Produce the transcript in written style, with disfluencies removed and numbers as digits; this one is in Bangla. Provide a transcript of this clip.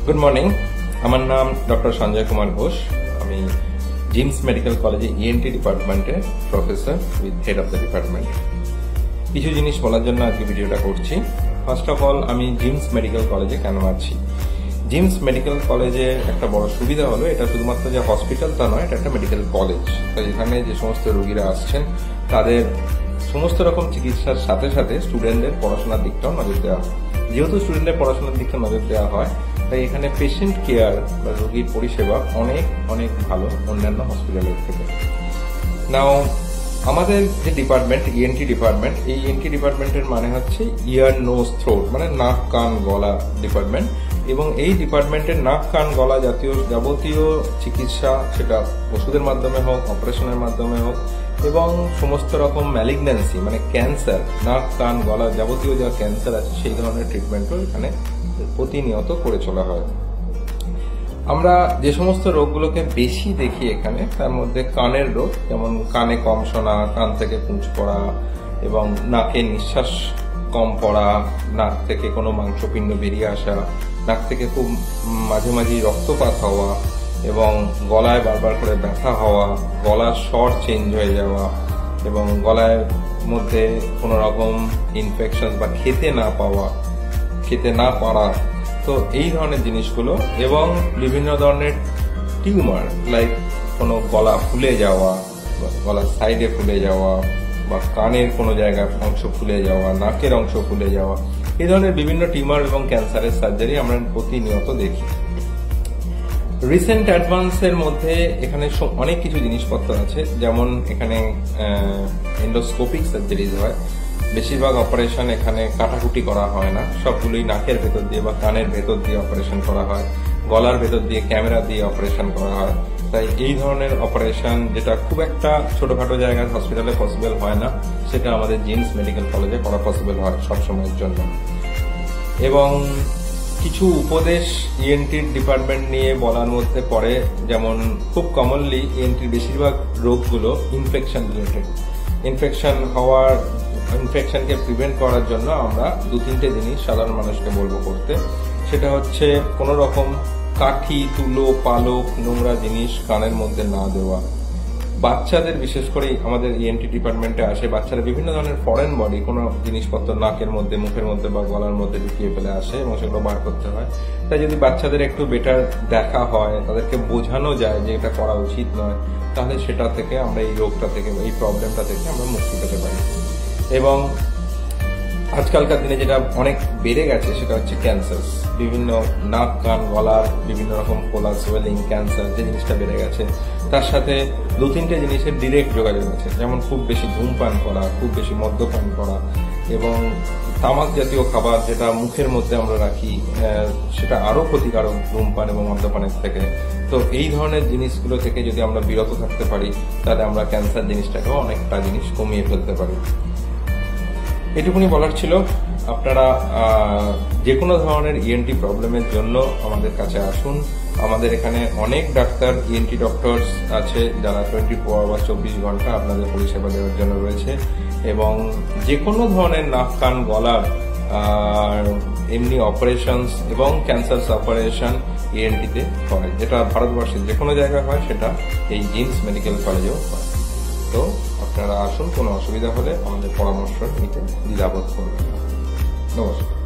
Good morning. আমার নাম ডক্টর সঞ্জয় কুমার ঘোষ। আমি জিমস মেডিকেল কলেজে ইএনটি ডিপার্টমেন্টে professor with head of the department. কিছু জিনিস বলার জন্য আজকে ভিডিওটা করছি। ফার্স্ট অফ অল, আমি জিমস মেডিকেল কলেজে কেন আছি? জিমস মেডিকেল কলেজে একটা বড় সুবিধা হলো, এটা শুধুমাত্র যে হসপিটাল তা নয়, এটা একটা মেডিকেল কলেজ। তো এখানে যে সমস্ত রোগীরা আসছেন তাদের সমস্ত রকম চিকিৎসার সাথে সাথে স্টুডেন্টদের পড়াশোনার দিকটাও নজর দেওয়া হয়। যেহেতু স্টুডেন্টদের পড়াশোনার দিকটা নজর দেওয়া হয়, তাই এখানে পেশেন্ট কেয়ার বা রোগীর পরিষেবা অনেক অনেক ভালো অন্যান্য হসপিটালের থেকে। নাও, আমাদের যে ডিপার্টমেন্ট ইএনটি ডিপার্টমেন্ট, এই ইএনটি ডিপার্টমেন্টের মানে হচ্ছে ইয়ার নোজ থ্রোট, মানে নাক কান গলা ডিপার্টমেন্ট। এবং এই ডিপার্টমেন্টের নাক কান গলা জাতীয় যাবতীয় চিকিৎসা, সেটা ওষুধের মাধ্যমে হোক, অপারেশনের মাধ্যমে হোক, এবং সমস্ত রকম ম্যালিগন্যান্সি মানে ক্যান্সার, নাক কান গলা যাবতীয় যা ক্যান্সার আছে সেই ধরনের ট্রিটমেন্টও এখানে প্রতিনিয়ত করে চলা হয়। আমরা যে সমস্ত রোগগুলোকে বেশি দেখি এখানে, তার মধ্যে কানের রোগ, যেমন কানে কম শোনা, কান থেকে পুঁজ পড়া, এবং নাকে নিঃশ্বাস কম পড়া, নাক থেকে কোনো মাংসপিণ্ড বেরিয়ে আসা, নাক থেকে খুব মাঝে মাঝে রক্তপাত হওয়া, এবং গলায় বারবার করে ব্যথা হওয়া, গলার স্বর চেঞ্জ হয়ে যাওয়া, এবং গলায় মধ্যে কোনো রকম ইনফেকশন বা খেতে না পারা, তো এই ধরনের জিনিসগুলো, এবং বিভিন্ন ধরনের টিউমার, লাইক কোনো গলা ফুলে যাওয়া, গলার সাইডে ফুলে যাওয়া, বা কানের কোনো জায়গায় অংশ ফুলে যাওয়া, নাকের অংশ ফুলে যাওয়া, এই ধরনের বিভিন্ন টিউমার এবং ক্যান্সারের সার্জারি আমরা প্রতিনিয়ত দেখি। রিসেন্ট অ্যাডভান্সের মধ্যে এখানে অনেক কিছু জিনিসপত্র আছে, যেমন এখানে এন্ডোস্কোপিক সার্জারিজ হয়। বেশিরভাগ অপারেশন এখানে কাটাকুটি করা হয় না, সবগুলোই নাকের ভেতর দিয়ে বা কানের ভেতর দিয়ে অপারেশন করা হয়, গলার ভেতর দিয়ে ক্যামেরা দিয়ে অপারেশন করা হয়। তাই এই ধরনের অপারেশন, যেটা খুব একটা ছোটখাটো জায়গায় হসপিটালে পসিবল হয় না, সেটা আমাদের জিমস মেডিকেল কলেজে করা পসিবল হয় সবসময়ের জন্য। এবং কিছু উপদেশ ইএনটির ডিপার্টমেন্ট নিয়ে বলার মধ্যে পড়ে, যেমন খুব কমনলি ইএনটির বেশিরভাগ রোগগুলো ইনফেকশন রিলেটেড। ইনফেকশনকে প্রিভেন্ট করার জন্য আমরা 2-3টে জিনিস সাধারণ মানুষকে বলবো করতে। সেটা হচ্ছে কোনো রকম কাঠি, তুলো, পালক, নোংরা জিনিস কানের মধ্যে না দেওয়া। বাচ্চাদের বিশেষ করে আমাদের ইএনটি ডিপার্টমেন্টে আসে বাচ্চারা বিভিন্ন ধরনের ফরেন বডি, কোনো জিনিসপত্র নাকের মধ্যে, মুখের মধ্যে বা গলার মধ্যে ঢুকিয়ে ফেলে আসে, এবং সেগুলো বার করতে হয়। তাই যদি বাচ্চাদের একটু বেটার দেখা হয়, তাদেরকে বোঝানো যায় যে এটা করা উচিত নয়, তাহলে সেটা থেকে আমরা এই রোগটা থেকে, এই প্রবলেমটা থেকে আমরা মুক্তি পেতে পারি। এবং আজকালকার দিনে যেটা অনেক বেড়ে গেছে সেটা হচ্ছে ক্যান্সার। বিভিন্ন নাক কান গলার বিভিন্ন রকম কোলা, সোয়েলিং, ক্যান্সার, যে জিনিসটা বেড়ে গেছে, তার সাথে 2-3টে জিনিসের ডিরেক্ট যোগাযোগ আছে, যেমন খুব বেশি ধূমপান করা, খুব বেশি মদ্যপান করা, এবং তামাক জাতীয় খাবার যেটা মুখের মধ্যে আমরা রাখি, সেটা আরো ক্ষতিকারক ধূমপান এবং মদ্যপানের থেকে। তো এই ধরনের জিনিসগুলো থেকে যদি আমরা বিরত থাকতে পারি, তাহলে আমরা ক্যান্সার জিনিসটাকেও অনেকটা জিনিস কমিয়ে ফেলতে পারি। এটুকুনি বলার ছিল। আপনারা যে কোনো ধরনের ইএনটি প্রবলেমের জন্য আমাদের কাছে আসুন। আমাদের এখানে অনেক ডাক্তার, ইএনটি ডক্টরস আছে, যারা 24 বা 24 ঘন্টা আপনাদের পরিষেবা দেওয়ার জন্য রয়েছে। এবং যে কোনো ধরনের নাক কান গলার এমনি অপারেশনস এবং ক্যান্সার অপারেশন ইএনটিতে হয়, যেটা ভারতবর্ষের যে কোনো জায়গায় হয়, সেটা এই জিমস মেডিকেল কলেজেও হয়। তো আপনারা আসুন, কোনো অসুবিধা হলে আমাদের পরামর্শ নিতে দ্বিধাবোধ করবেন না। নমস্কার।